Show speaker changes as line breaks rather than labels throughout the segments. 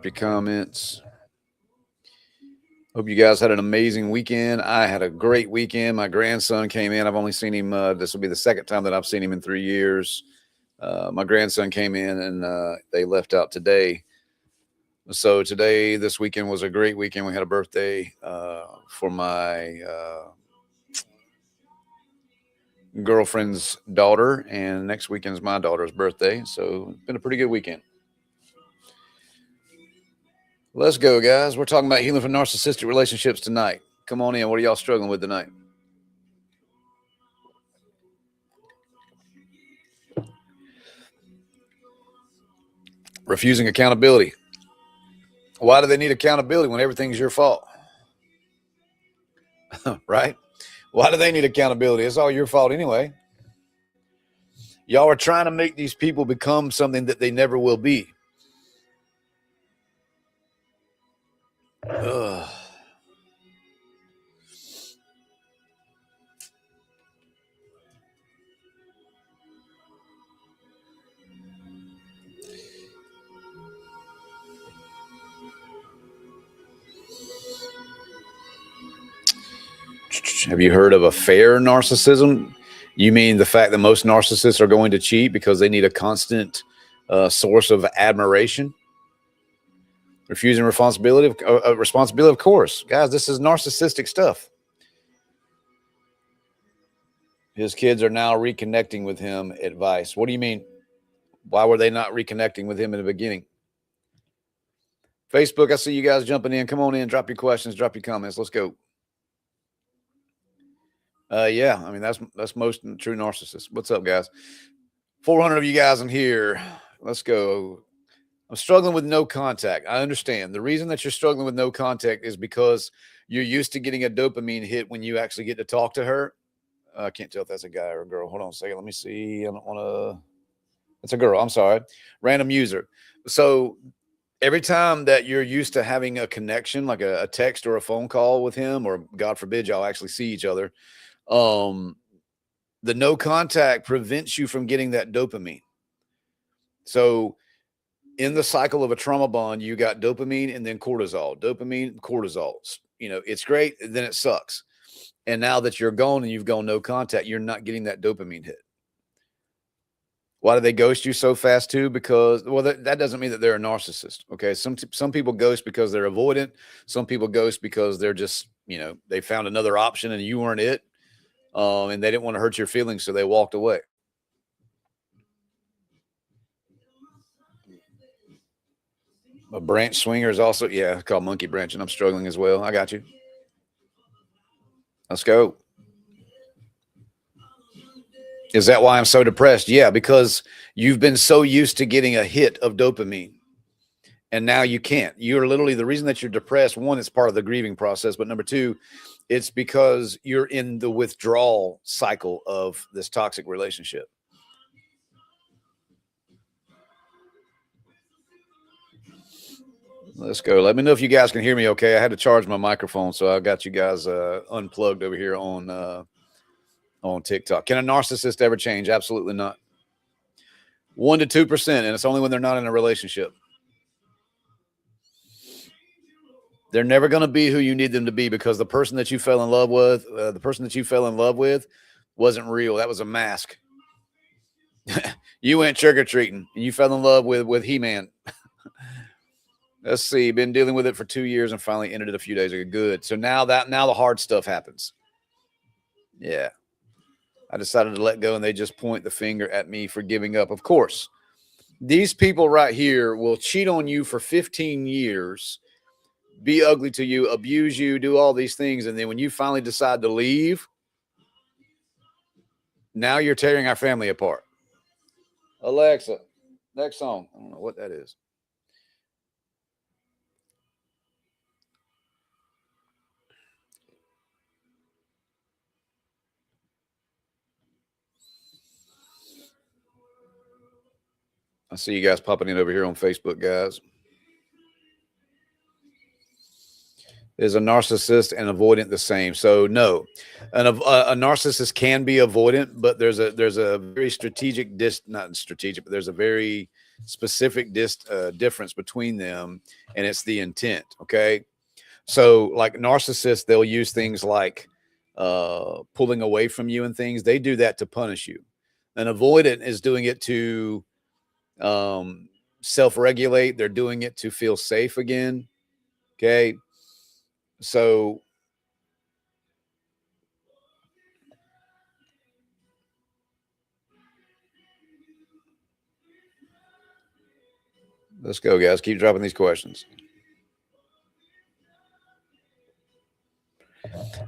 Your comments. Hope you guys had an amazing weekend. I had a great weekend. My grandson came in. I've only seen him. This will be the second time that I've seen him in 3 years. My grandson came in and they left out today. So today, this weekend was a great weekend. We had a birthday for my girlfriend's daughter, and next weekend is my daughter's birthday. So it's been a pretty good weekend. Let's go, guys. We're talking about healing from narcissistic relationships tonight. Come on in. What are y'all struggling with tonight? Refusing accountability. Why do they need accountability when everything's your fault? Right? Why do they need accountability? It's all your fault anyway. Y'all are trying to make these people become something that they never will be. Ugh. Have you heard of a fair narcissism? You mean the fact that most narcissists are going to cheat because they need a constant source of admiration? Refusing responsibility, of course. Guys, this is narcissistic stuff. His kids are now reconnecting with him. Advice. What do you mean? Why were they not reconnecting with him in the beginning? Facebook, I see you guys jumping in. Come on in, drop your questions, drop your comments. Let's go. Yeah, I mean that's most true narcissists. What's up, guys? 400 of you guys in here. Let's go. I'm struggling with no contact. I understand. The reason that you're struggling with no contact is because you're used to getting a dopamine hit when you actually get to talk to her. I can't tell if that's a guy or a girl. Hold on a second. Let me see. I don't want to. It's a girl. I'm sorry. Random user. So every time that you're used to having a connection, like a text or a phone call with him, or God forbid y'all actually see each other, the no contact prevents you from getting that dopamine. So in the cycle of a trauma bond, you got dopamine and then cortisol, dopamine, cortisol. You know, it's great. Then it sucks. And now that you're gone and you've gone no contact, you're not getting that dopamine hit. Why do they ghost you so fast too? Because, well, that doesn't mean that they're a narcissist. Okay. Some people ghost because they're avoidant. Some people ghost because they're just, you know, they found another option and you weren't it. And they didn't want to hurt your feelings. So they walked away. A branch swinger is also, yeah, called monkey branching. I'm struggling as well. I got you. Let's go. Is that why I'm so depressed? Yeah, because you've been so used to getting a hit of dopamine and now you can't. You're literally the reason that you're depressed. One, it's part of the grieving process, but number two, it's because you're in the withdrawal cycle of this toxic relationship. Let's go. Let me know if you guys can hear me okay. I had to charge my microphone, so I got you guys unplugged over here on TikTok. Can a narcissist ever change? Absolutely not. 1 to 2%, and it's only when they're not in a relationship. They're never going to be who you need them to be because the person that you fell in love with, wasn't real. That was a mask. You went trick or treating and you fell in love with He-Man. Let's see. Been dealing with it for 2 years and finally ended it a few days ago. Good. So now the hard stuff happens. Yeah. I decided to let go and they just point the finger at me for giving up. Of course, these people right here will cheat on you for 15 years, be ugly to you, abuse you, do all these things. And then when you finally decide to leave, now you're tearing our family apart. Alexa, next song. I don't know what that is. I see you guys popping in over here on Facebook, guys. Is a narcissist and avoidant the same? So no, a narcissist can be avoidant, but there's a very strategic not strategic, but there's a very specific difference between them, and it's the intent. Okay. So like narcissists, they'll use things like pulling away from you and things. They do that to punish you. An avoidant is doing it to self-regulate. They're doing it to feel safe again. Okay. So let's go, guys. Keep dropping these questions.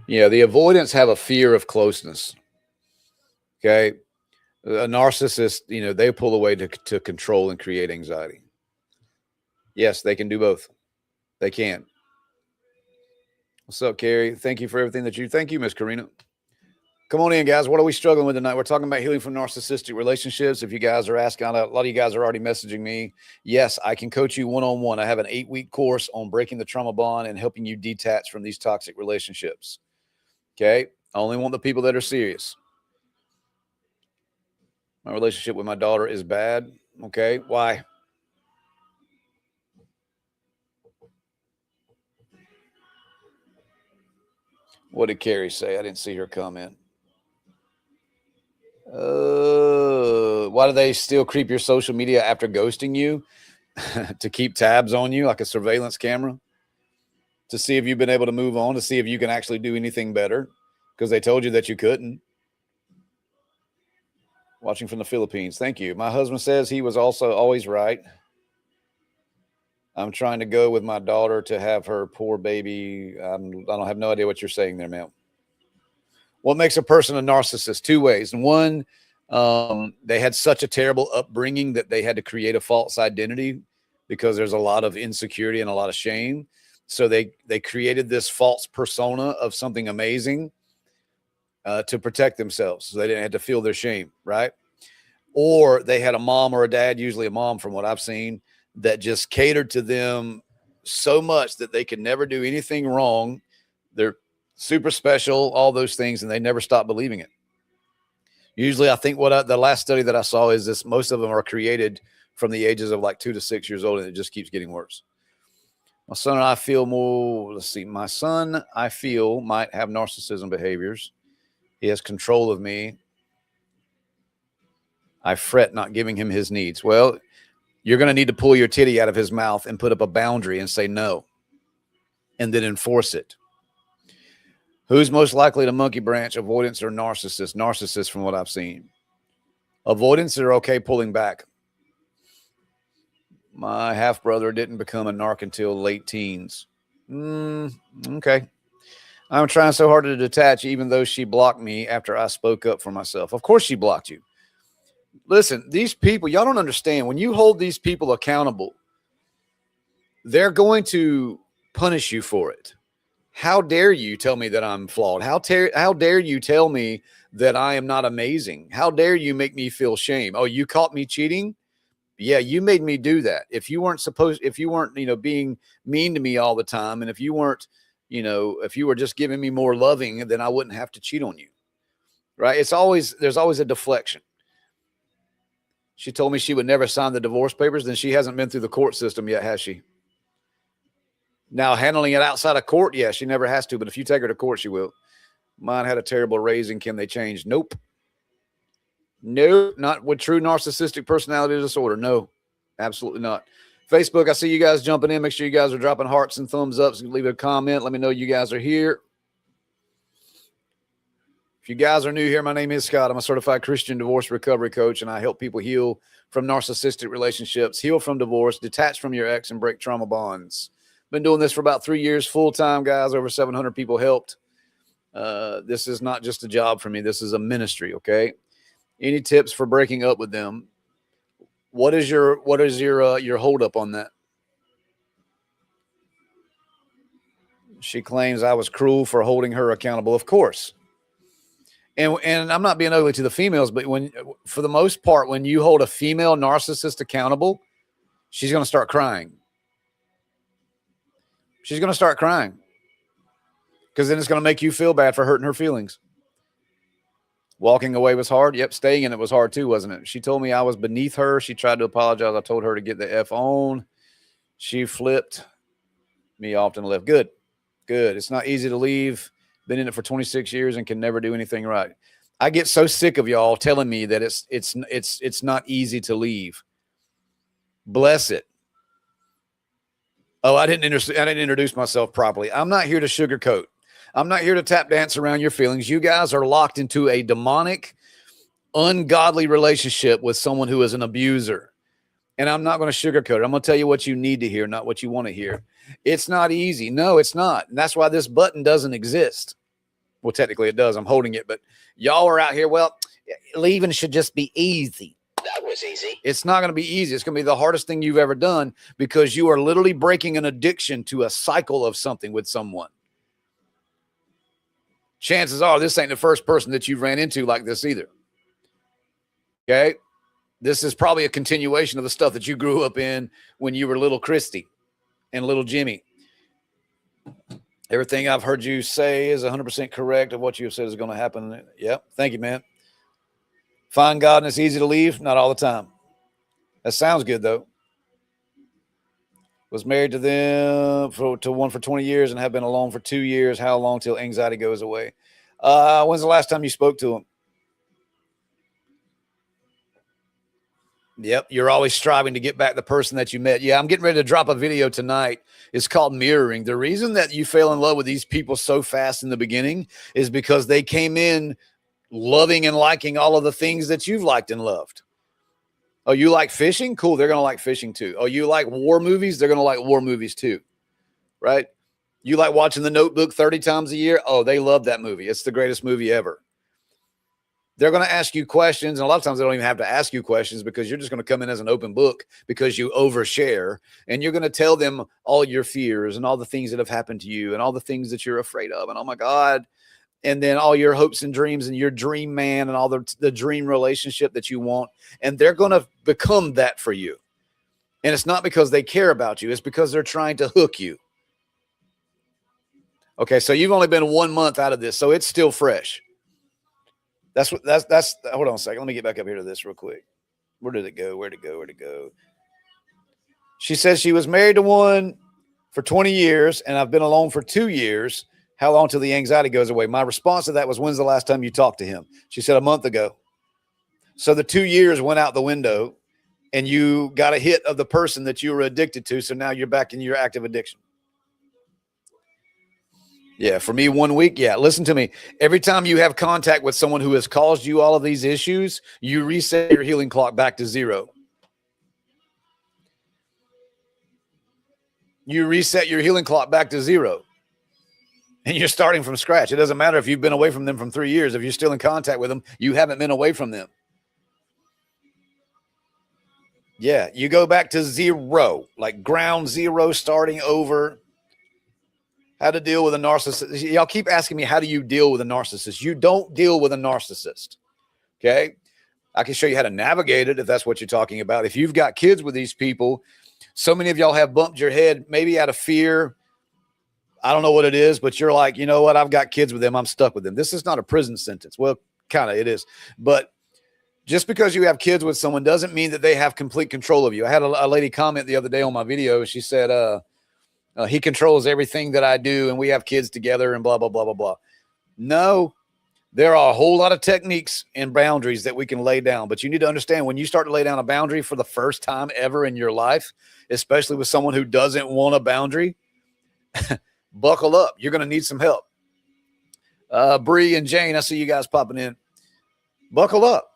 Yeah, the avoidants have a fear of closeness. Okay. A narcissist, they pull away to control and create anxiety. Yes, they can do both. They can. What's up, Carrie? Thank you for everything thank you, Miss Karina. Come on in, guys. What are we struggling with tonight? We're talking about healing from narcissistic relationships. If you guys are asking, a lot of you guys are already messaging me. Yes, I can coach you one-on-one. I have an 8-week course on breaking the trauma bond and helping you detach from these toxic relationships. Okay. I only want the people that are serious. My relationship with my daughter is bad. Okay. Why? What did Carrie say? I didn't see her comment. Why do they still creep your social media after ghosting you? To keep tabs on you like a surveillance camera? To see if you've been able to move on, to see if you can actually do anything better, because they told you that you couldn't. Watching from the Philippines. Thank you. My husband says he was also always right. I'm trying to go with my daughter to have her poor baby. I don't have no idea what you're saying there, ma'am. What makes a person a narcissist? 2 ways. One, they had such a terrible upbringing that they had to create a false identity because there's a lot of insecurity and a lot of shame. So they created this false persona of something amazing to protect themselves, so they didn't have to feel their shame, right? Or they had a mom or a dad, usually a mom from what I've seen, that just catered to them so much that they could never do anything wrong. They're super special, all those things, and they never stop believing it. Usually, I think the last study that I saw is this: most of them are created from the ages of like 2 to 6 years old, and it just keeps getting worse. My son and I feel more. Let's see. My son, I feel, might have narcissism behaviors. He has control of me. I fret not giving him his needs. Well, you're going to need to pull your titty out of his mouth and put up a boundary and say no, and then enforce it. Who's most likely to monkey branch, avoidance or narcissist? Narcissist, from what I've seen. Avoidance are okay pulling back. My half-brother didn't become a narc until late teens. Okay. I'm trying so hard to detach, even though she blocked me after I spoke up for myself. Of course she blocked you. Listen, these people, y'all don't understand. When you hold these people accountable, they're going to punish you for it. How dare you tell me that I'm flawed? How dare you tell me that I am not amazing? How dare you make me feel shame? Oh, you caught me cheating? Yeah, you made me do that. If you weren't, being mean to me all the time, and if you weren't, if you were just giving me more loving, then I wouldn't have to cheat on you. Right? There's always a deflection. She told me she would never sign the divorce papers, then she hasn't been through the court system yet, has she? Now, handling it outside of court, yeah, she never has to, but if you take her to court, she will. Mine had a terrible raising. Can they change? Nope. Nope, not with true narcissistic personality disorder. No, absolutely not. Facebook, I see you guys jumping in. Make sure you guys are dropping hearts and thumbs up. So leave a comment. Let me know you guys are here. If you guys are new here, my name is Scott. I'm a certified Christian divorce recovery coach, and I help people heal from narcissistic relationships, heal from divorce, detach from your ex, and break trauma bonds. Been doing this for about 3 years, full-time, guys. Over 700 people helped. This is not just a job for me. This is a ministry, okay? Any tips for breaking up with them? What is your hold up on that? She claims I was cruel for holding her accountable. Of course. And I'm not being ugly to the females, but for the most part, when you hold a female narcissist accountable, she's going to start crying. She's going to start crying because then it's going to make you feel bad for hurting her feelings. Walking away was hard. Yep. Staying in it was hard too, wasn't it? She told me I was beneath her. She tried to apologize. I told her to get the F on. She flipped me off and left. Good. Good. It's not easy to leave. Been in it for 26 years and can never do anything right. I get so sick of y'all telling me that it's not easy to leave. Bless it. Oh, I didn't introduce myself properly. I'm not here to sugarcoat. I'm not here to tap dance around your feelings. You guys are locked into a demonic, ungodly relationship with someone who is an abuser. And I'm not going to sugarcoat it. I'm going to tell you what you need to hear, not what you want to hear. It's not easy. No, it's not. And that's why this button doesn't exist. Well, technically it does. I'm holding it. But y'all are out here, well, leaving should just be easy. That was easy. It's not going to be easy. It's going to be the hardest thing you've ever done because you are literally breaking an addiction to a cycle of something with someone. Chances are this ain't the first person that you've ran into like this either. Okay? This is probably a continuation of the stuff that you grew up in when you were little Christy and little Jimmy. Everything I've heard you say is 100% correct of what you have said is going to happen. Yep. Thank you, man. Find God and it's easy to leave. Not all the time. That sounds good, though. Was married to them to one for 20 years and have been alone for 2 years. How long till anxiety goes away? When's the last time you spoke to him? Yep. You're always striving to get back the person that you met. Yeah. I'm getting ready to drop a video tonight. It's called Mirroring. The reason that you fell in love with these people so fast in the beginning is because they came in loving and liking all of the things that you've liked and loved. Oh, you like fishing? Cool. They're going to like fishing too. Oh, you like war movies? They're going to like war movies too. Right? You like watching The Notebook 30 times a year? Oh, they love that movie. It's the greatest movie ever. They're going to ask you questions. And a lot of times they don't even have to ask you questions because you're just going to come in as an open book because you overshare. And you're going to tell them all your fears and all the things that have happened to you and all the things that you're afraid of. And oh my God. And then all your hopes and dreams and your dream man and all the dream relationship that you want. And they're going to become that for you. And it's not because they care about you. It's because they're trying to hook you. Okay, so you've only been 1 month out of this, so it's still fresh. That's hold on a second. Let me get back up here to this real quick. Where did it go? Where'd it go? She says she was married to one for 20 years, and I've been alone for 2 years. How long till the anxiety goes away? My response to that was, when's the last time you talked to him? She said a month ago. So the 2 years went out the window and you got a hit of the person that you were addicted to. So now you're back in your active addiction. Yeah. For me, 1 week. Yeah. Listen to me. Every time you have contact with someone who has caused you all of these issues, you reset your healing clock back to 0. You reset your healing clock back to 0. And you're starting from scratch. It doesn't matter if you've been away from them from 3 years. If you're still in contact with them, you haven't been away from them. Yeah, you go back to 0, like ground zero, starting over. How to deal with a narcissist. Y'all keep asking me, how do you deal with a narcissist? You don't deal with a narcissist, okay? I can show you how to navigate it if that's what you're talking about. If you've got kids with these people, so many of y'all have bumped your head, maybe out of fear. I don't know what it is, but you're like, you know what? I've got kids with them. I'm stuck with them. This is not a prison sentence. Well, kind of it is. But just because you have kids with someone doesn't mean that they have complete control of you. I had a lady comment the other day on my video. She said, he controls everything that I do and we have kids together and blah, blah, blah, blah, blah. No, there are a whole lot of techniques and boundaries that we can lay down. But you need to understand when you start to lay down a boundary for the first time ever in your life, especially with someone who doesn't want a boundary, buckle up. You're going to need some help. Bree and Jane, I see you guys popping in. Buckle up.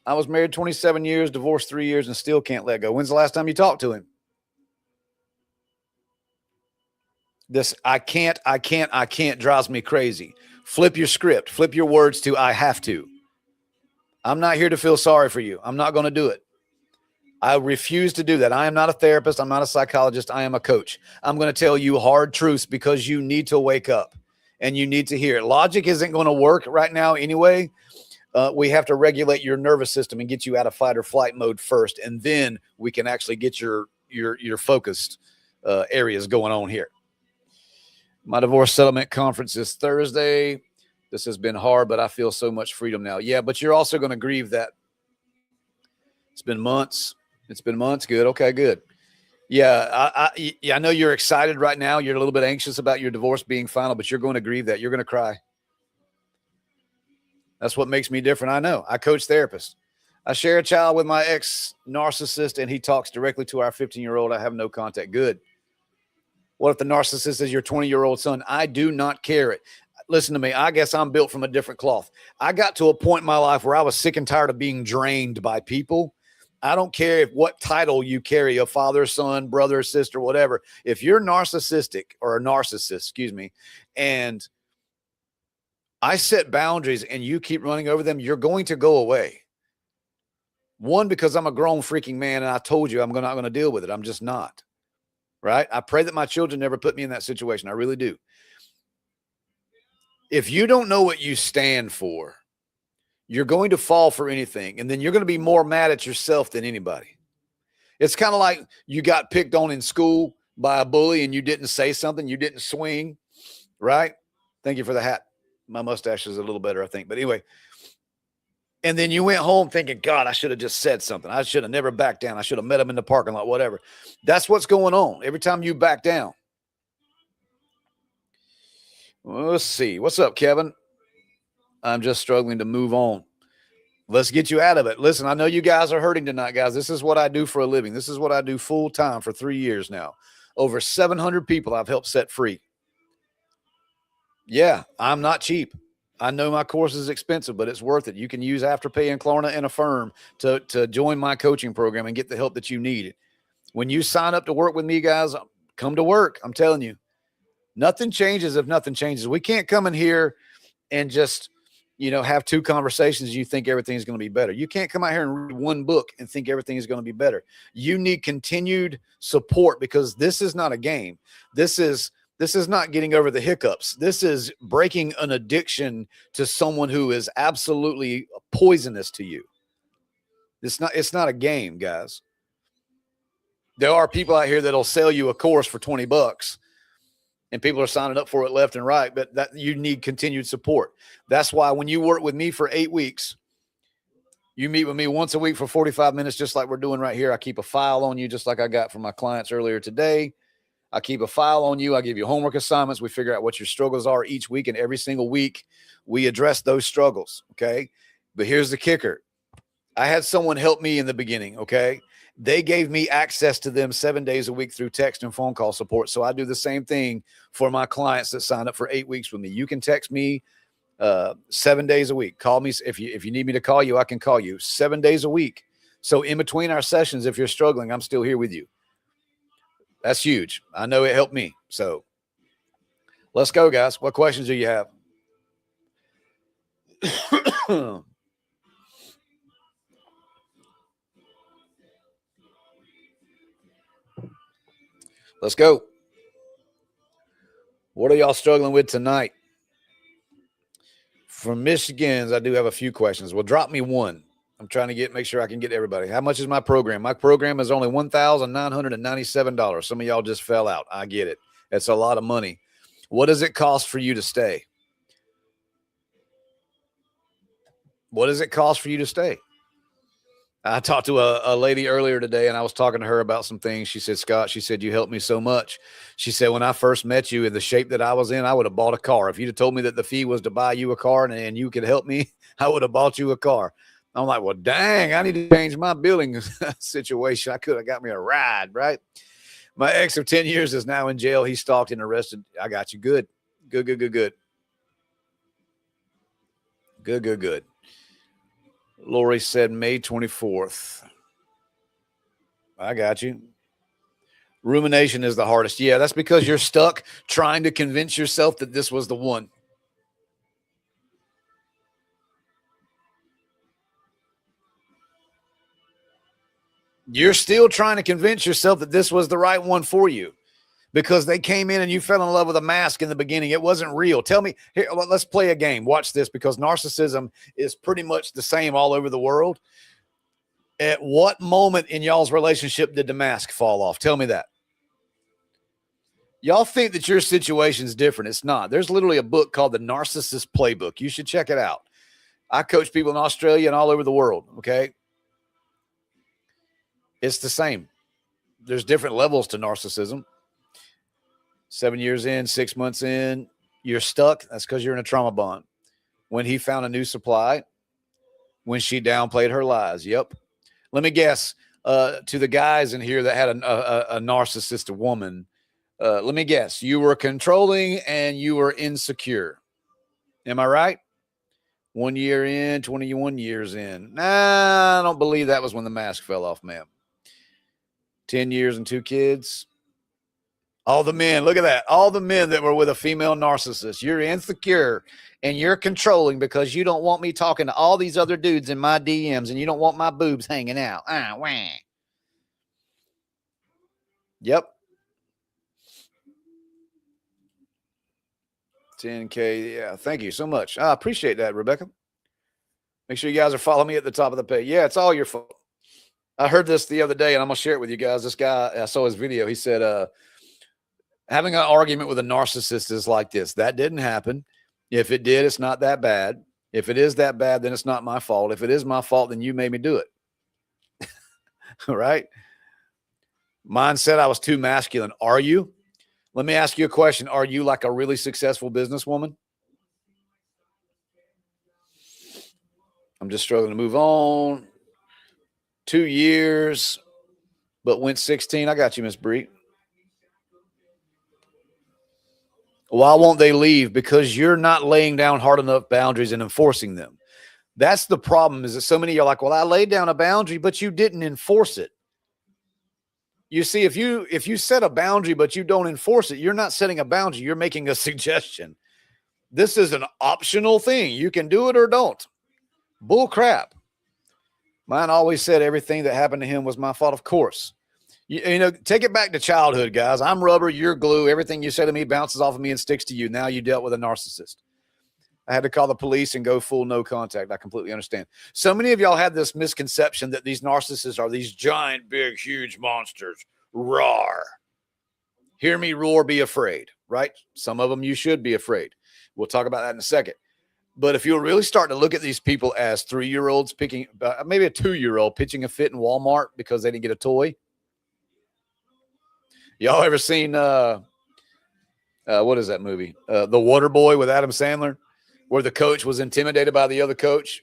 I was married 27 years, divorced 3 years, and still can't let go. When's the last time you talked to him? This I can't drives me crazy. Flip your script. Flip your words to I have to. I'm not here to feel sorry for you. I'm not going to do it. I refuse to do that. I am not a therapist. I'm not a psychologist. I am a coach. I'm going to tell you hard truths because you need to wake up and you need to hear it. Logic isn't going to work right now anyway. We have to regulate your nervous system and get you out of fight or flight mode first. And then we can actually get your focused areas going on here. My divorce settlement conference is Thursday. This has been hard, but I feel so much freedom now. Yeah, but you're also going to grieve that. It's been months. It's been months. Good. Okay, good. Yeah, I know you're excited right now. You're a little bit anxious about your divorce being final, but you're going to grieve that. You're going to cry. That's what makes me different. I know. I coach therapists. I share a child with my ex-narcissist, and he talks directly to our 15-year-old. I have no contact. Good. What if the narcissist is your 20-year-old son? I do not care it. Listen to me. I guess I'm built from a different cloth. I got to a point in my life where I was sick and tired of being drained by people. I don't care what title you carry, a father, son, brother, sister, whatever. If you're narcissistic or a narcissist, excuse me, and I set boundaries and you keep running over them, you're going to go away. One, because I'm a grown freaking man and I told you I'm not going to deal with it. I'm just not. Right? I pray that my children never put me in that situation. I really do. If you don't know what you stand for, you're going to fall for anything. And then you're going to be more mad at yourself than anybody. It's kind of like you got picked on in school by a bully and you didn't say something. You didn't swing. Right? Thank you for the hat. My mustache is a little better, I think. But anyway. And then you went home thinking, God, I should have just said something. I should have never backed down. I should have met him in the parking lot, whatever. That's what's going on every time you back down. Well, let's see. What's up, Kevin? I'm just struggling to move on. Let's get you out of it. Listen, I know you guys are hurting tonight, guys. This is what I do for a living. This is what I do full time for 3 years now. Over 700 people I've helped set free. Yeah, I'm not cheap. I know my course is expensive, but it's worth it. You can use Afterpay and Klarna and Affirm to join my coaching program and get the help that you need. When you sign up to work with me, guys, come to work. I'm telling you, nothing changes if nothing changes. We can't come in here and just, have 2 conversations. You think everything's going to be better. You can't come out here and read 1 book and think everything is going to be better. You need continued support because this is not a game. This is not getting over the hiccups. This is breaking an addiction to someone who is absolutely poisonous to you. It's not a game, guys. There are people out here that'll sell you a course for $20 and people are signing up for it left and right, but that you need continued support. That's why when you work with me for 8 weeks, you meet with me once a week for 45 minutes, just like we're doing right here. I keep a file on you, just like I got from my clients earlier today. I keep a file on you. I give you homework assignments. We figure out what your struggles are each week, and every single week we address those struggles. Okay. But here's the kicker. I had someone help me in the beginning. Okay. They gave me access to them 7 days a week through text and phone call support. So I do the same thing for my clients that sign up for 8 weeks with me. You can text me 7 days a week. Call me. If you need me to call you, I can call you 7 days a week. So in between our sessions, if you're struggling, I'm still here with you. That's huge. I know it helped me. So let's go, guys. What questions do you have? Let's go. What are y'all struggling with tonight? From Michigans, I do have a few questions. Well, drop me one. I'm trying to make sure I can get everybody. How much is my program? My program is only $1,997. Some of y'all just fell out. I get it. It's a lot of money. What does it cost for you to stay? What does it cost for you to stay? I talked to a lady earlier today, and I was talking to her about some things. She said, Scott, she said, you helped me so much. She said, when I first met you in the shape that I was in, I would have bought a car. If you'd have told me that the fee was to buy you a car and you could help me, I would have bought you a car. I'm like, well, dang, I need to change my billing situation. I could have got me a ride, right? My ex of 10 years is now in jail. He's stalked and arrested. I got you. Good. Good. Lori said May 24th. I got you. Rumination is the hardest. Yeah, that's because you're stuck trying to convince yourself that this was the one. You're still trying to convince yourself that this was the right one for you because they came in and you fell in love with a mask in the beginning. It wasn't real. Tell me, here, let's play a game. Watch this, because narcissism is pretty much the same all over the world. At what moment in y'all's relationship did the mask fall off? Tell me that. Y'all think that your situation is different. It's not. There's literally a book called The Narcissist Playbook. You should check it out. I coach people in Australia and all over the world, okay? It's the same. There's different levels to narcissism. 7 years in, 6 months in, you're stuck. That's because you're in a trauma bond. When he found a new supply, when she downplayed her lies. Yep. Let me guess, to the guys in here that had a narcissistic woman, let me guess, you were controlling and you were insecure. Am I right? 1 year in, 21 years in. Nah, I don't believe that was when the mask fell off, ma'am. 10 years and 2 kids. All the men, look at that. All the men that were with a female narcissist. You're insecure and you're controlling because you don't want me talking to all these other dudes in my DMs and you don't want my boobs hanging out. Wah. Yep. 10K. Yeah. Thank you so much. I appreciate that, Rebecca. Make sure you guys are following me at the top of the page. Yeah, it's all your fault. I heard this the other day and I'm going to share it with you guys. This guy, I saw his video. He said, having an argument with a narcissist is like this. That didn't happen. If it did, it's not that bad. If it is that bad, then it's not my fault. If it is my fault, then you made me do it. All right. Mine said I was too masculine. Are you? Let me ask you a question. Are you like a really successful businesswoman? I'm just struggling to move on. 2 years, but went 16. I got you, Miss Bree. Why won't they leave? Because you're not laying down hard enough boundaries and enforcing them. That's the problem, is that so many of you are like, well, I laid down a boundary, but you didn't enforce it. You see, if you set a boundary, but you don't enforce it, you're not setting a boundary. You're making a suggestion. This is an optional thing. You can do it or don't. Bull crap. Mine always said everything that happened to him was my fault. Of course. You know, take it back to childhood, guys. I'm rubber, you're glue. Everything you say to me bounces off of me and sticks to you. Now you dealt with a narcissist. I had to call the police and go full no contact. I completely understand. So many of y'all have this misconception that these narcissists are these giant, big, huge monsters. Roar. Hear me roar, be afraid, right? Some of them you should be afraid. We'll talk about that in a second. But if you'll really start to look at these people as 3-year-olds picking, maybe a 2-year-old pitching a fit in Walmart because they didn't get a toy. Y'all ever seen, what is that movie? The Water Boy with Adam Sandler, where the coach was intimidated by the other coach.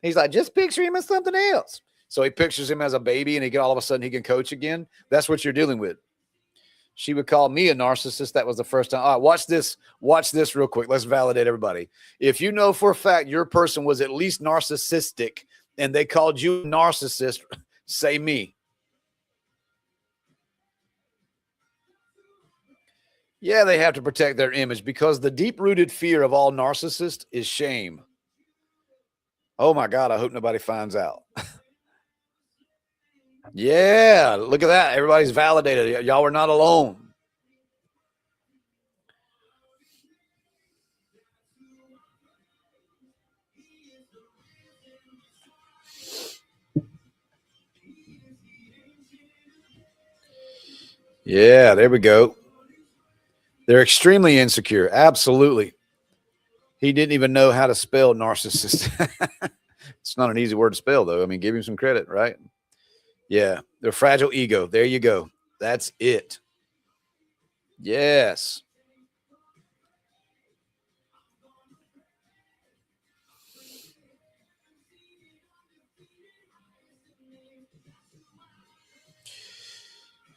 He's like, just picture him as something else. So he pictures him as a baby and all of a sudden he can coach again. That's what you're dealing with. She would call me a narcissist. That was the first time. All right, watch this. Watch this real quick. Let's validate everybody. If you know for a fact your person was at least narcissistic and they called you a narcissist, say me. Yeah, they have to protect their image because the deep-rooted fear of all narcissists is shame. Oh, my God, I hope nobody finds out. Yeah, look at that. Everybody's validated. Y'all are not alone. Yeah, there we go. They're extremely insecure. Absolutely. He didn't even know how to spell narcissist. It's not an easy word to spell, though. I mean, give him some credit, right? Yeah, they're fragile ego. There you go. That's it. Yes.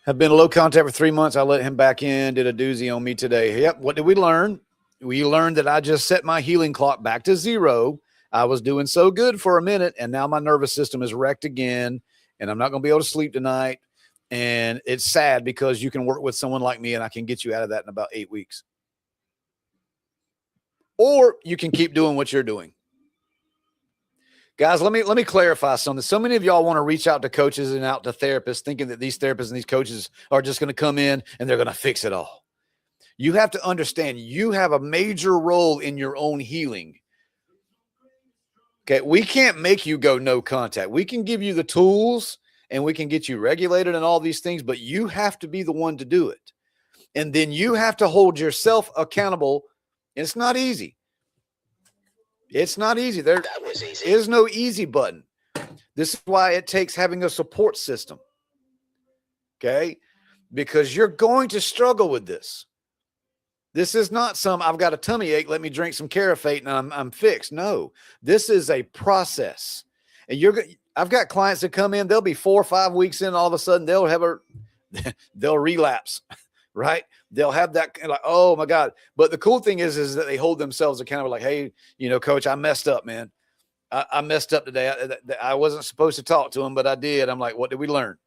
Have been low contact for 3 months. I let him back in, did a doozy on me today. Yep. What did we learn? We learned that I just set my healing clock back to 0. I was doing so good for a minute, and now my nervous system is wrecked again, and I'm not going to be able to sleep tonight. And it's sad because you can work with someone like me, and I can get you out of that in about 8 weeks. Or you can keep doing what you're doing. Guys, let me clarify something. So many of y'all want to reach out to coaches and out to therapists thinking that these therapists and these coaches are just going to come in and they're going to fix it all. You have to understand you have a major role in your own healing. Okay, we can't make you go no contact. We can give you the tools and we can get you regulated and all these things, but you have to be the one to do it. And then you have to hold yourself accountable. It's not easy. It's not easy. There is no easy button. This is why it takes having a support system. Okay? Because you're going to struggle with this. This is not some, I've got a tummy ache, let me drink some Carafate and I'm fixed. No, this is a process. And I've got clients that come in, they'll be 4 or 5 weeks in, all of a sudden they'll relapse, right? They'll have that like, oh my God. But the cool thing is that they hold themselves accountable, like, hey, coach, I messed up, man. I messed up today. I wasn't supposed to talk to him, but I did. I'm like, what did we learn?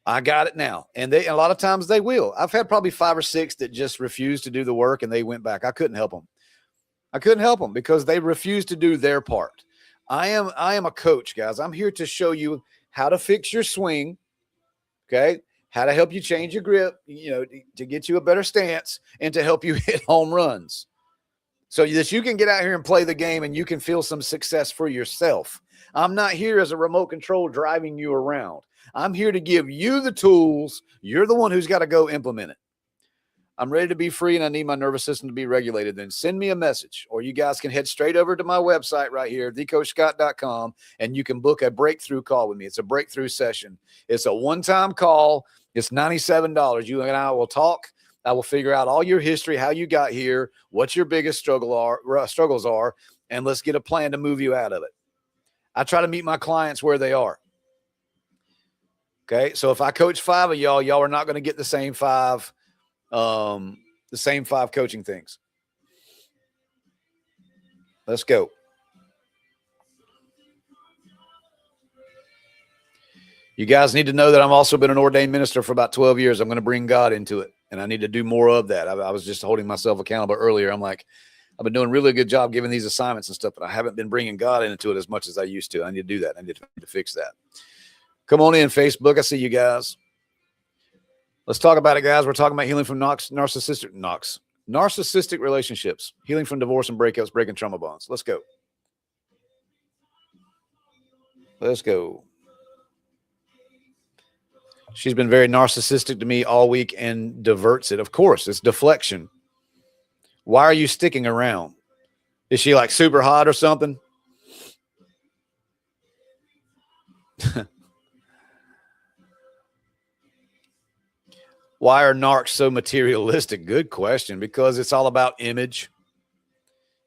I got it now. And a lot of times they will. I've had probably 5 or 6 that just refused to do the work and they went back. I couldn't help them because they refused to do their part. I am a coach, guys. I'm here to show you how to fix your swing. Okay. How to help you change your grip, to get you a better stance and to help you hit home runs so that you can get out here and play the game and you can feel some success for yourself. I'm not here as a remote control driving you around. I'm here to give you the tools. You're the one who's got to go implement it. I'm ready to be free and I need my nervous system to be regulated. Then send me a message, or you guys can head straight over to my website right here, thecoachscott.com, and you can book a breakthrough call with me. It's a breakthrough session. It's a one-time call. It's $97. You and I will talk. I will figure out all your history, how you got here, what your biggest struggles are, and let's get a plan to move you out of it. I try to meet my clients where they are. Okay, so if I coach 5 of y'all are not going to get the same 5 coaching things. Let's go. You guys need to know that I've also been an ordained minister for about 12 years. I'm going to bring God into it, and I need to do more of that. I was just holding myself accountable earlier. I'm like, I've been doing a really good job giving these assignments and stuff, but I haven't been bringing God into it as much as I used to. I need to do that. I need to fix that. Come on in, Facebook. I see you guys. Let's talk about it, guys. We're talking about healing from narcissistic relationships, healing from divorce and breakups, breaking trauma bonds. Let's go. Let's go. She's been very narcissistic to me all week and diverts it. Of course, it's deflection. Why are you sticking around? Is she like super hot or something? Why are narcs so materialistic? Good question. Because it's all about image.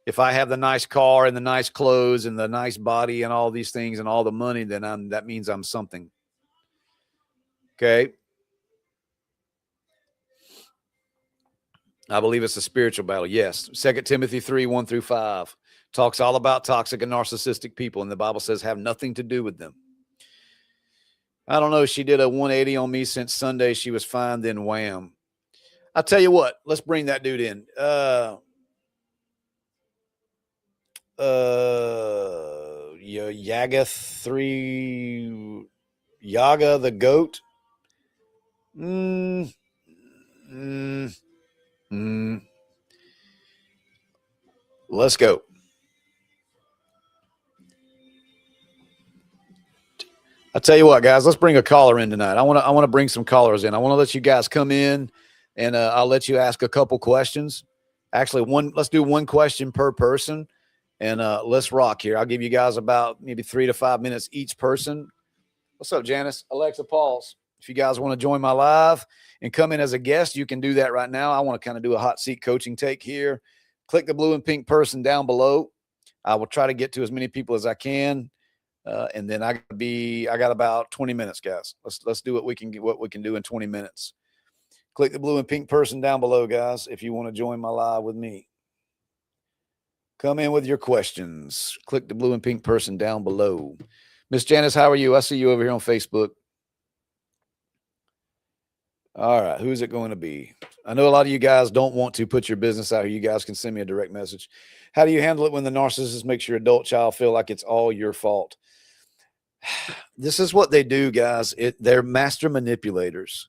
If I have the nice car and the nice clothes and the nice body and all these things and all the money, then that means I'm something. Okay. I believe it's a spiritual battle. Yes. 2 Timothy 3:1-5 talks all about toxic and narcissistic people. And the Bible says have nothing to do with them. I don't know. She did a 180 on me since Sunday. She was fine. Then wham. I'll tell you what. Let's bring that dude in. Yaga the goat. Let's go. I'll tell you what, guys, let's bring a caller in tonight. I want to bring some callers in. I want to let you guys come in, and I'll let you ask a couple questions. Actually, let's do one question per person, and let's rock here. I'll give you guys about maybe 3 to 5 minutes each person. What's up, Janice? Alexa, Pauls. If you guys want to join my live and come in as a guest, you can do that right now. I want to kind of do a hot seat coaching take here. Click the blue and pink person down below. I will try to get to as many people as I can. And then I got about 20 minutes, guys. Let's do what we can do in 20 minutes. Click the blue and pink person down below, guys, if you want to join my live with me. Come in with your questions. Click the blue and pink person down below. Miss Janice, how are you? I see you over here on Facebook. All right, who's it going to be? I know a lot of you guys don't want to put your business out here. You guys can send me a direct message. How do you handle it when the narcissist makes your adult child feel like it's all your fault? This is what they do, guys. They're master manipulators.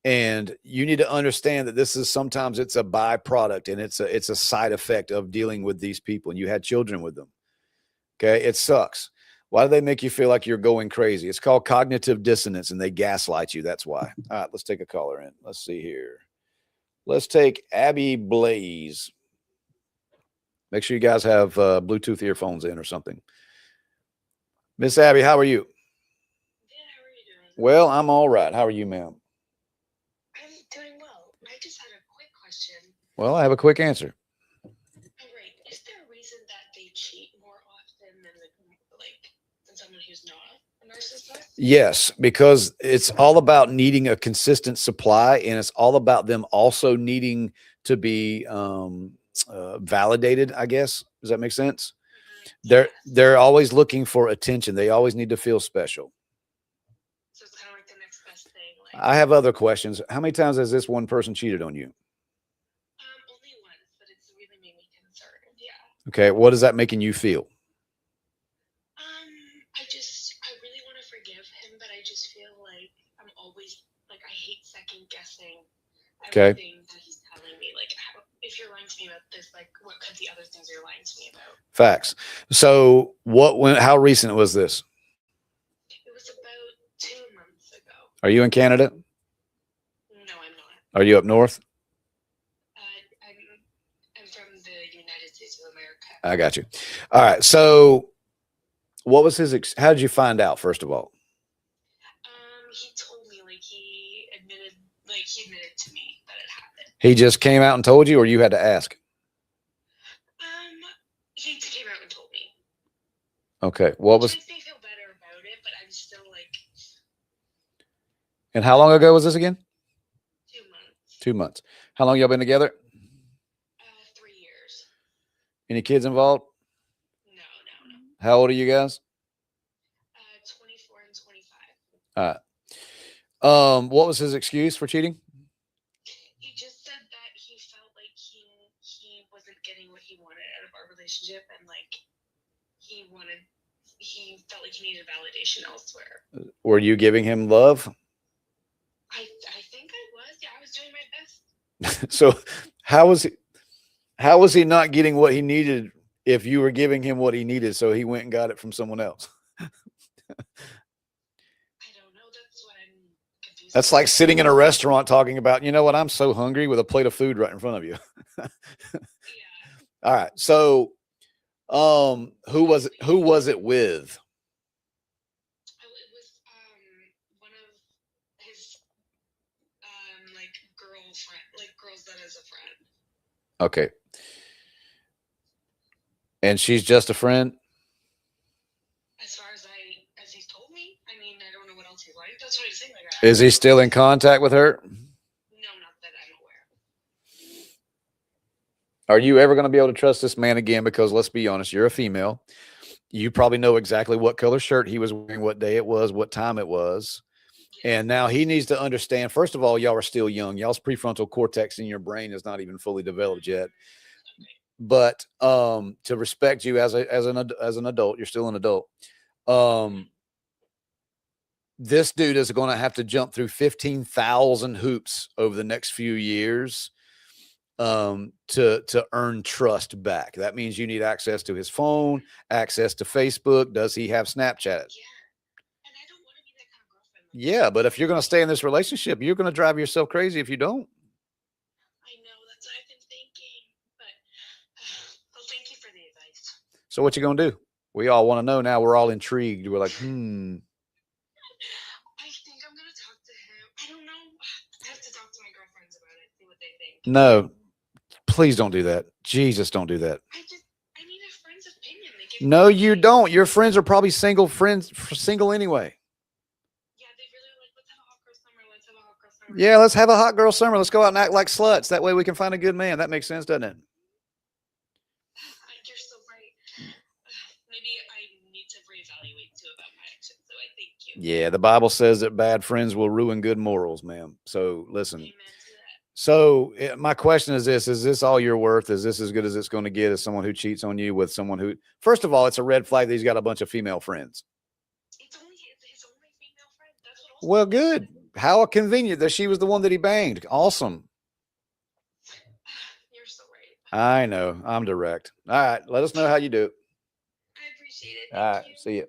And you need to understand that this is sometimes it's a byproduct and it's a side effect of dealing with these people. And you had children with them. Okay. It sucks. Why do they make you feel like you're going crazy? It's called cognitive dissonance, and they gaslight you. That's why. All right, let's take a caller in. Let's see here. Let's take Abby Blaze. Make sure you guys have Bluetooth earphones in or something. Miss Abby, how are you?
Good, how are you doing?
Well, I'm all right. How are you, ma'am?
I'm doing well. I just had a quick question.
Well, I have a quick answer.
Oh, right. Is there a reason that they cheat more often than someone who's not a narcissist?
Yes, because it's all about needing a consistent supply, and it's all about them also needing to be validated, I guess. Does that make sense?
Yes.
They're always looking for attention. They always need to feel special.
So it's kind of like the next best thing.
I have other questions. How many times has this one person cheated on you?
Only once, but it's really made me concerned. Yeah.
Okay, what is that making you feel?
I really want to forgive him, but I just feel like I'm always I hate second guessing everything that he's telling me. If you're lying to me about this, what could the other things you're lying to me about?
Facts. So how recent was this?
It was about 2 months ago.
Are you in Canada?
No, I'm not.
Are you up north?
I'm from the United States of America.
I got you. All right. So what was how did you find out, first of all?
He told me, he admitted to me that it happened.
He just came out and told you, or you had to ask?
He came out and told me.
Okay. What was?
Makes me feel better about it, but I'm still
And how long ago was this again?
2 months.
2 months. How long y'all been together?
3 years.
Any kids involved?
No.
How old are you guys?
24 and 25.
All right. What was his excuse for cheating?
He just said that he felt like he wasn't getting what he wanted out of our relationship, and he felt like he needed validation elsewhere.
Were you giving him love?
I think I was. Yeah, I was doing my best.
So how was he not getting what he needed if you were giving him what he needed, so he went and got it from someone else?
I don't know. That's what I'm confused.
That's like sitting in a restaurant talking about, you know what, I'm so hungry, with a plate of food right in front of you.
Yeah.
All right. So who was it with?
It was one of his girls that is a friend.
Okay. And she's just a friend?
As far as he's told me. I mean, I don't know what else he's like. That's what he's saying.
Is he still in contact with her?
No, not that I'm aware of.
Are you ever going to be able to trust this man again? Because let's be honest, you're a female. You probably know exactly what color shirt he was wearing, what day it was, what time it was. Yes. And now he needs to understand, first of all, y'all are still young. Y'all's prefrontal cortex in your brain is not even fully developed yet. But to respect you as an adult, you're still an adult. This dude is going to have to jump through 15,000 hoops over the next few years to earn trust back. That means you need access to his phone, access to Facebook. Does he have Snapchat?
Yeah. And I don't want to be that kind of girlfriend.
Yeah, but if you're going to stay in this relationship, you're going to drive yourself crazy if you don't.
I know, that's what I've been thinking. But well, thank you for the advice.
So what you going to do? We all want to know now. We're all intrigued. We're like,
I think I'm going to talk to him. I don't know. I have to talk to my girlfriends about it, see what they think.
No, please don't do that. Jesus, don't do that.
I need a friend's opinion.
No, you don't. Your friends are probably single anyway.
Yeah, they really let's have a hot girl summer. Let's have a hot girl summer.
Yeah, let's have a hot girl summer. Let's go out and act like sluts. That way we can find a good man. That makes sense, doesn't it?
You're so right. Maybe I need to reevaluate too about my actions. So I thank you.
Yeah, the Bible says that bad friends will ruin good morals, ma'am. So listen.
Amen to that.
So my question is this all you're worth? Is this as good as it's going to get as someone who cheats on you with someone who, first of all, it's a red flag that he's got a bunch of female friends.
It's his only female friend. That's what also.
Well, good. How convenient that she was the one that he banged. Awesome.
You're so right.
I know. I'm direct. All right. Let us know how you do.
I appreciate it.
All right. See you.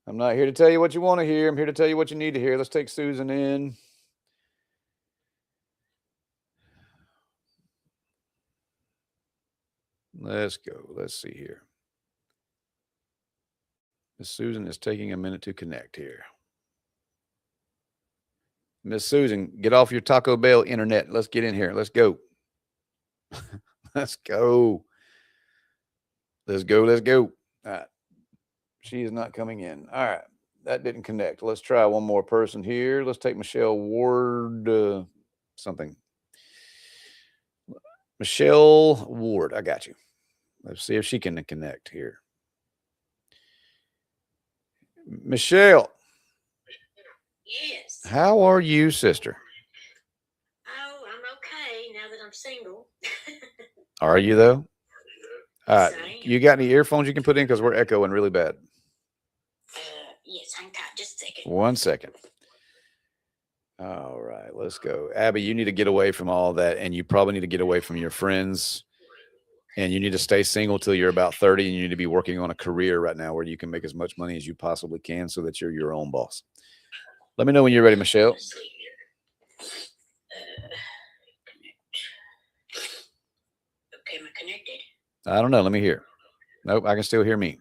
I'm not here to tell you what you want to hear. I'm here to tell you what you need to hear. Let's take Susan in. Let's go. Let's see here. Miss Susan is taking a minute to connect here. Miss Susan, get off your Taco Bell internet. Let's get in here. Let's go. Let's go. Let's go. Let's go. All right. She is not coming in. All right. That didn't connect. Let's try one more person here. Let's take Michelle Ward something. Michelle Ward. I got you. Let's see if she can connect here. Michelle.
Yes.
How are you, sister?
Oh, I'm okay now that I'm single.
Are you, though? All right.
Same.
You got any earphones you can put in? Because we're echoing really bad.
Yes, hang tight just a second.
1 second. All right, let's go. Abby, you need to get away from all that, and you probably need to get away from your friends, and you need to stay single till you're about 30, and you need to be working on a career right now where you can make as much money as you possibly can so that you're your own boss. Let me know when you're ready, Michelle.
Let's see here. Okay, am I connected?
I don't know. Let me hear. Nope, I can still hear me.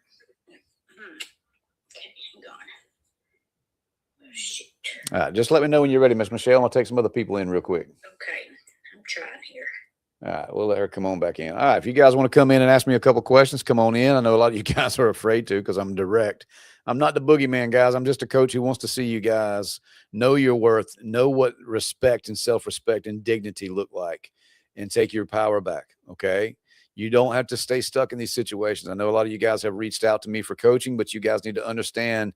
Okay, hang on. Oh, shoot.
All right, just let me know when you're ready, Miss Michelle. I'll take some other people in real quick.
Okay, I'm trying here.
All right, we'll let her come on back in. All right, if you guys want to come in and ask me a couple questions, come on in. I know a lot of you guys are afraid to because I'm direct. I'm not the boogeyman, guys. I'm just a coach who wants to see you guys know your worth, know what respect and self-respect and dignity look like, and take your power back, okay? You don't have to stay stuck in these situations. I know a lot of you guys have reached out to me for coaching, but you guys need to understand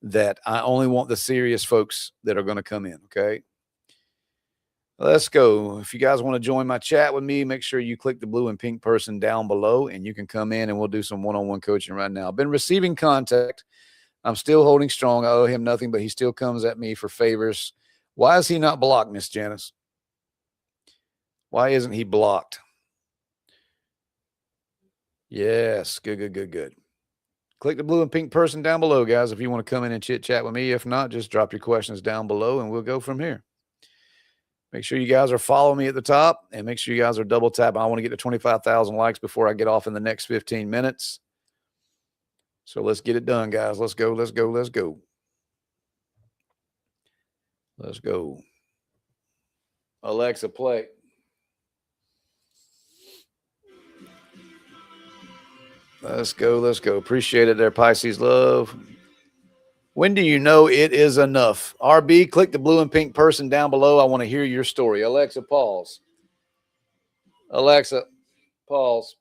that I only want the serious folks that are going to come in, okay? Let's go. If you guys want to join my chat with me, make sure you click the blue and pink person down below, and you can come in and we'll do some one-on-one coaching right now. I've been receiving contact. I'm still holding strong. I owe him nothing, but he still comes at me for favors. Why is he not blocked, Miss Janice? Why isn't he blocked? Yes. Good. Click the blue and pink person down below, guys, if you want to come in and chit-chat with me. If not, just drop your questions down below, and we'll go from here. Make sure you guys are following me at the top, and make sure you guys are double tapping. I want to get to 25,000 likes before I get off in the next 15 minutes. So let's get it done, guys. Let's go. Let's go. Alexa, play. Let's go. Appreciate it there, Pisces love. When do you know it is enough? RB, click the blue and pink person down below. I want to hear your story. Alexa, pause. Alexa, pause.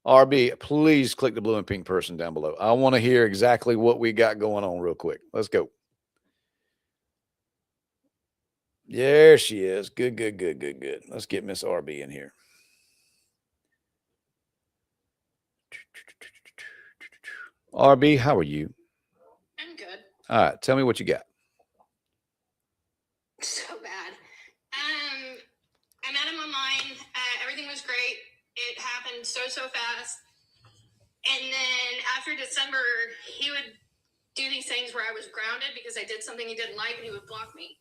RB, please click the blue and pink person down below. I want to hear exactly what we got going on real quick. Let's go. There she is. Good. Let's get Miss RB in here. RB, how are you?
I'm good.
All right, tell me what you got.
So bad. I met him online. Everything was great. It happened so fast. And then after December, he would do these things where I was grounded because I did something he didn't like, and he would block me.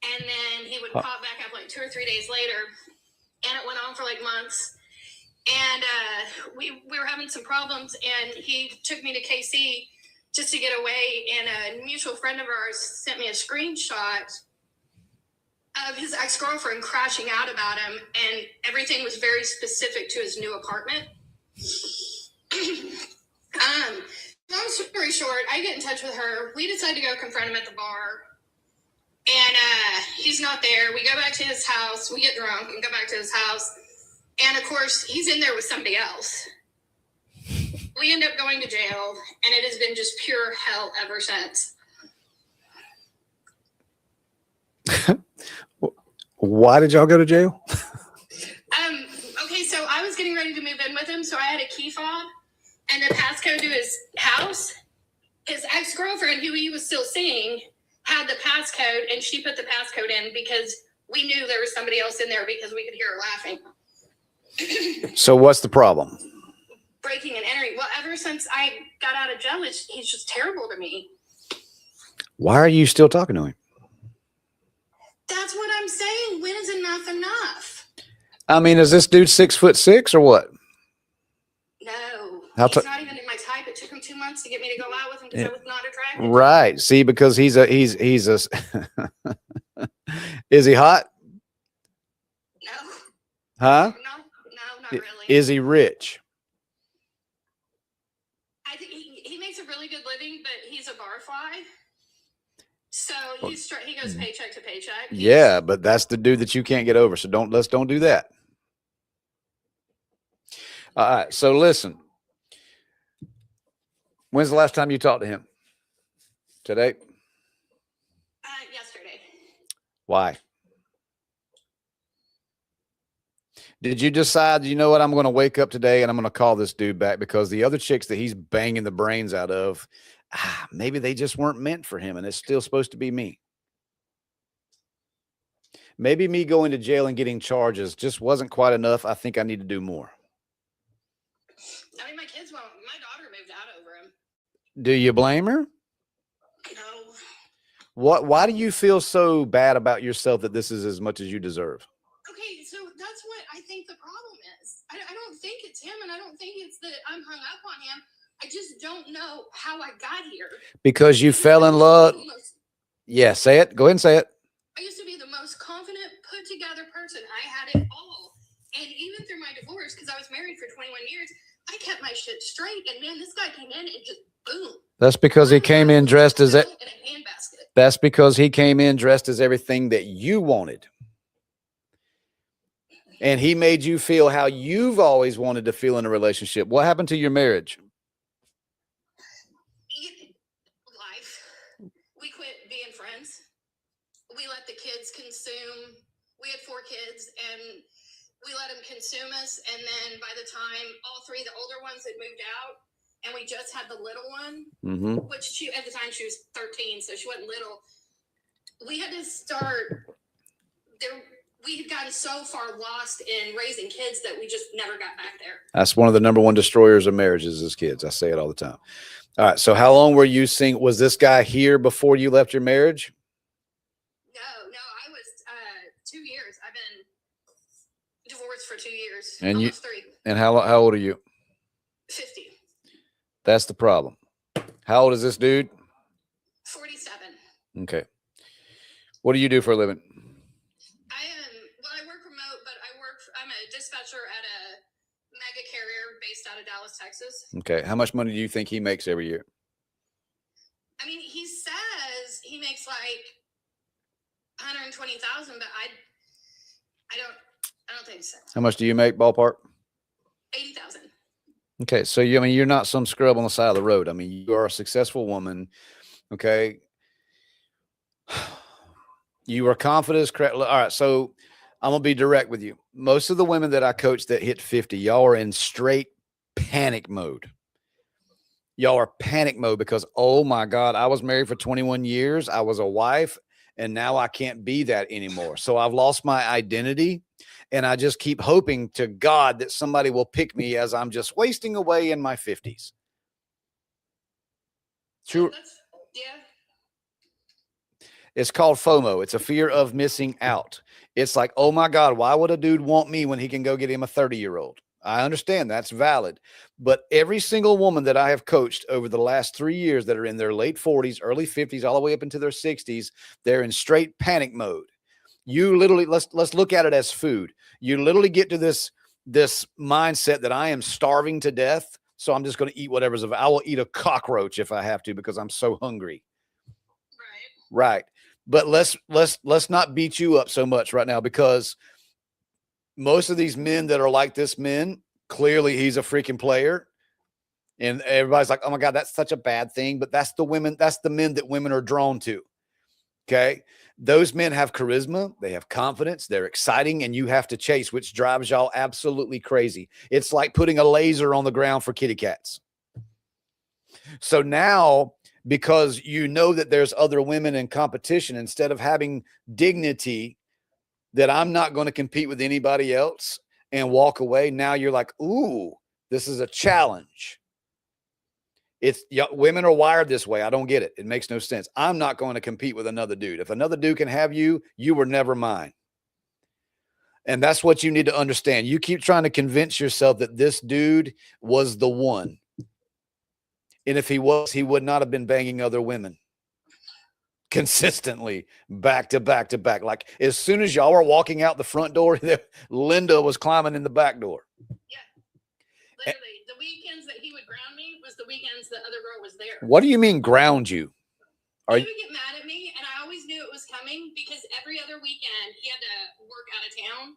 And then he would pop back up like 2 or 3 days later, and it went on for like months. And we were having some problems, and he took me to KC just to get away. And a mutual friend of ours sent me a screenshot of his ex-girlfriend crashing out about him, and everything was very specific to his new apartment. Long story short, I get in touch with her. We decide to go confront him at the bar, and he's not there. We go back to his house. We get drunk and go back to his house, and of course, he's in there with somebody else. We end up going to jail, and it has been just pure hell ever since.
Why did y'all go to jail?
Okay, so I was getting ready to move in with him, so I had a key fob and the passcode to his house. His ex-girlfriend, who he was still seeing, had the passcode, and she put the passcode in because we knew there was somebody else in there because we could hear her laughing.
So what's the problem?
breaking and entering. Well, ever since I got out of jail, he's just terrible to me.
Why are you still talking to him?
That's what I'm saying. When is enough enough?
I mean, is this dude 6'6" or what?
No,
How
he's not even in my type. It took him 2 months to get me to go out with him because I was not attracted.
Right. See, because he's a is he hot?
No.
Huh?
No, not really.
Is he rich?
I think he makes a really good living, but he's a barfly. So he goes paycheck to paycheck.
Yeah, but that's the dude that you can't get over. So let's don't do that. All right. So listen. When's the last time you talked to him? Today?
Yesterday.
Why? Did you decide, you know what, I'm going to wake up today and I'm going to call this dude back because the other chicks that he's banging the brains out of, maybe they just weren't meant for him and it's still supposed to be me. Maybe me going to jail and getting charges just wasn't quite enough. I think I need to do more.
I mean, my daughter moved out over him.
Do you blame her?
No.
Why do you feel so bad about yourself that this is as much as you deserve?
Okay, so that's what I think the problem is. I don't think it's him, and I don't think it's that I'm hung up on him. I just don't know how I got here.
Because you fell in love. Yeah, say it. Go ahead and say it.
I used to be the most confident, put-together person. I had it all. And even through my divorce, because I was married for 21 years, I kept my shit straight. And man, this guy came in and just boom.
That's because he came in dressed as
in a handbasket.
That's because he came in dressed as everything that you wanted. And he made you feel how you've always wanted to feel in a relationship. What happened to your marriage?
Life. We quit being friends. We let the kids consume. We had 4 kids, and we let them consume us. And then by the time all 3, the older ones had moved out, and we just had the little one, which at the time she was 13, so she wasn't little. We had to start there. We had gotten so far lost in raising kids that we just never got back there. That's
one of the #1 destroyers of marriages is kids. I say it all the time. All right. So how long were you single? Was this guy here before you left your marriage?
No, I was 2 years. I've been divorced for 2 years.
And
almost 3.
And how old are you?
50.
That's the problem. How old is this dude?
47.
Okay. What do you do for a living?
I work remote, but I'm a dispatcher at a mega carrier based out of Dallas, Texas.
Okay. How much money do you think he makes every year?
I mean, he says he makes like 120,000, but I don't think so.
How much do you make, ballpark?
80,000.
Okay. So you're not some scrub on the side of the road. I mean, you are a successful woman. Okay. You are confident as crap. All right. So I'm going to be direct with you. Most of the women that I coach that hit 50, y'all are in straight panic mode. Y'all are panic mode because, oh my God, I was married for 21 years. I was a wife and now I can't be that anymore. So I've lost my identity and I just keep hoping to God that somebody will pick me as I'm just wasting away in my 50s. True.
Yeah.
It's called FOMO. It's a fear of missing out. It's like, oh my God, why would a dude want me when he can go get him a 30-year-old? I understand that's valid. But every single woman that I have coached over the last 3 years that are in their late 40s, early 50s, all the way up into their 60s, they're in straight panic mode. You literally, let's look at it as food. You literally get to this mindset that I am starving to death. So I'm just going to eat whatever's I will eat a cockroach if I have to, because I'm so hungry. Right. But let's not beat you up so much right now, because most of these men that are like this men, clearly he's a freaking player. And everybody's like, oh my God, that's such a bad thing. But that's the men that women are drawn to. Okay. Those men have charisma. They have confidence. They're exciting. And you have to chase, which drives y'all absolutely crazy. It's like putting a laser on the ground for kitty cats. So now, because you know that there's other women in competition, instead of having dignity that I'm not going to compete with anybody else and walk away, now you're like, ooh, This is a challenge. Women are wired this way. I don't get it. It makes no sense. I'm not going to compete with another dude. If another dude can have you, you were never mine. And that's what you need to understand. You keep trying to convince yourself that this dude was the one. And if he was, he would not have been banging other women consistently, back to back to back. Like as soon as y'all were walking out the front door, Linda was climbing in the back door.
Yeah. Literally, the weekends that he would ground me was the weekends the other girl was there.
What do you mean ground you?
He would get mad at me, and I always knew it was coming because every other weekend he had to work out of town.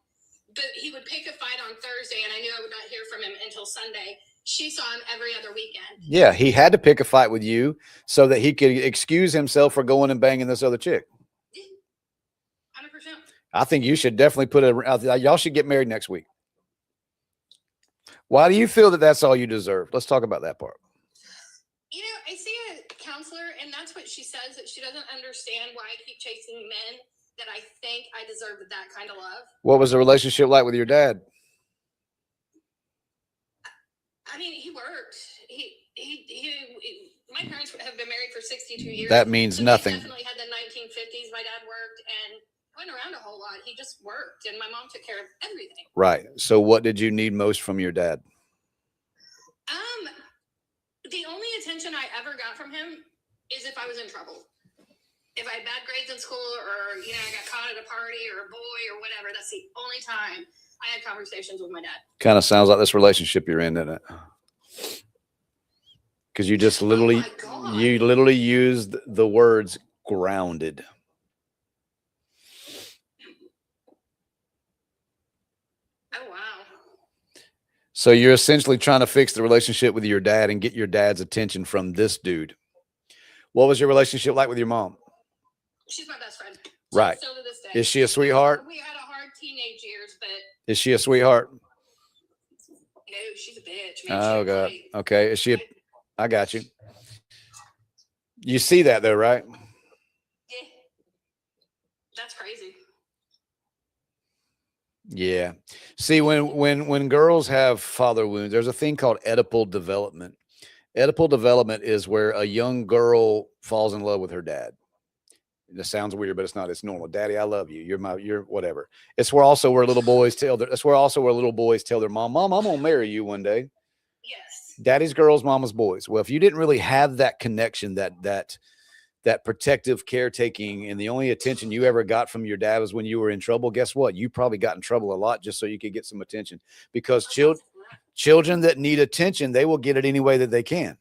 But he would pick a fight on Thursday, and I knew I would not hear from him until Sunday. She saw him every other weekend. Yeah,
he had to pick a fight with you so that he could excuse himself for going and banging this other chick.
100%.
I think you should definitely put it. Y'all should get married next week. Why do you feel that that's all you deserve? Let's talk about that part.
You know, I see a counselor, and that's what she says, that she doesn't understand why I keep chasing men, that I think I deserve that kind of love.
What was the relationship like with your dad?
I mean, he worked. My parents have been married for 62 years.
That means
so
nothing.
They definitely had the 1950s. My dad worked and went around a whole lot. He just worked, and my mom took care of everything.
Right. So what did you need most from your dad?
The only attention I ever got from him is if I was in trouble. If I had bad grades in school, or I got caught at a party or a boy or whatever, that's the only time I had conversations with my dad.
Kind of sounds like this relationship you're in, doesn't it? Because you just literally, used the words grounded.
Oh, wow.
So you're essentially trying to fix the relationship with your dad and get your dad's attention from this dude. What was your relationship like with your mom?
She's my best friend.
Right.
Still to this day.
Is she a sweetheart?
We had a hard teenage years, but.
Is she a sweetheart?
No, she's a bitch, man.
Oh, God. Okay. Is she I got you. You see that though, right?
Yeah. That's crazy.
Yeah. See, when girls have father wounds, there's a thing called Oedipal development. Oedipal development is where a young girl falls in love with her dad. It sounds weird, but it's not. It's normal. Daddy, I love you. You're whatever. It's where little boys tell their mom, Mom, I'm gonna marry you one day.
Yes.
Daddy's girls, mama's boys. Well, if you didn't really have that connection, that protective caretaking, and the only attention you ever got from your dad was when you were in trouble, guess what? You probably got in trouble a lot just so you could get some attention, because children that need attention, they will get it any way that they can.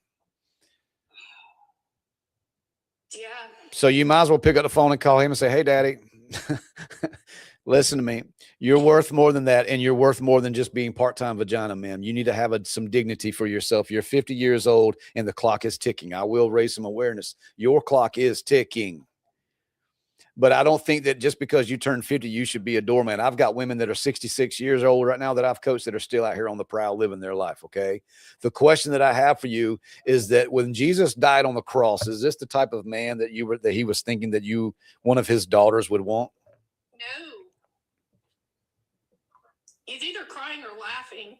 Yeah.
So you might as well pick up the phone and call him and say, hey, Daddy, listen to me. You're worth more than that, and you're worth more than just being part-time vagina, man. You need to have some dignity for yourself. You're 50 years old, and the clock is ticking. I will raise some awareness. Your clock is ticking. But I don't think that just because you turn 50, you should be a doormat. I've got women that are 66 years old right now that I've coached that are still out here on the prowl living their life, okay? The question that I have for you is that when Jesus died on the cross, is this the type of man that he was thinking that one of his daughters would want?
No. He's either crying or laughing.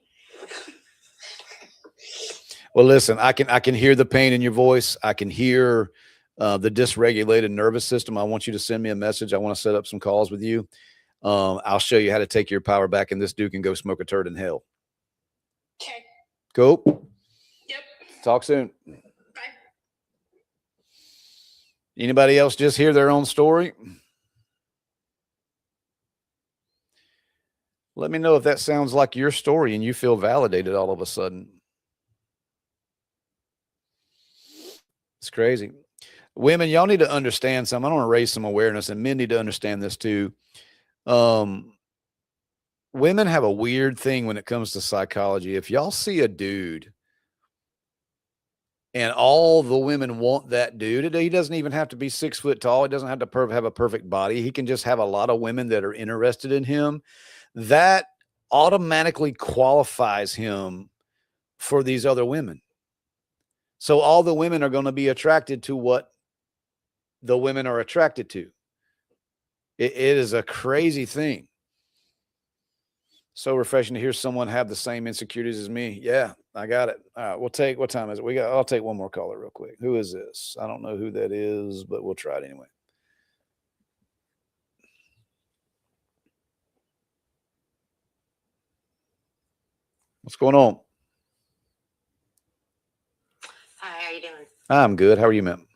Well, listen, I can hear the pain in your voice. I can hear the dysregulated nervous system. I want you to send me a message. I want to set up some calls with you. I'll show you how to take your power back, and this dude can go smoke a turd in hell.
Okay.
Cool.
Yep.
Talk soon.
Bye.
Anybody else just hear their own story? Let me know if that sounds like your story and you feel validated all of a sudden. It's crazy. Women, y'all need to understand something. I want to raise some awareness, and men need to understand this too. Women have a weird thing when it comes to psychology. If y'all see a dude and all the women want that dude, he doesn't even have to be 6 foot tall. He doesn't have to have a perfect body. He can just have a lot of women that are interested in him. That automatically qualifies him for these other women. So all the women are going to be attracted to what the women are attracted to. It is a crazy thing. So refreshing to hear someone have the same insecurities as me. Yeah, I got it. All right, we'll take, what time is it? I'll take one more caller real quick. Who is this? I don't know who that is, but we'll try it anyway. What's going on?
Hi, how you doing?
I'm good. How are you, ma'am?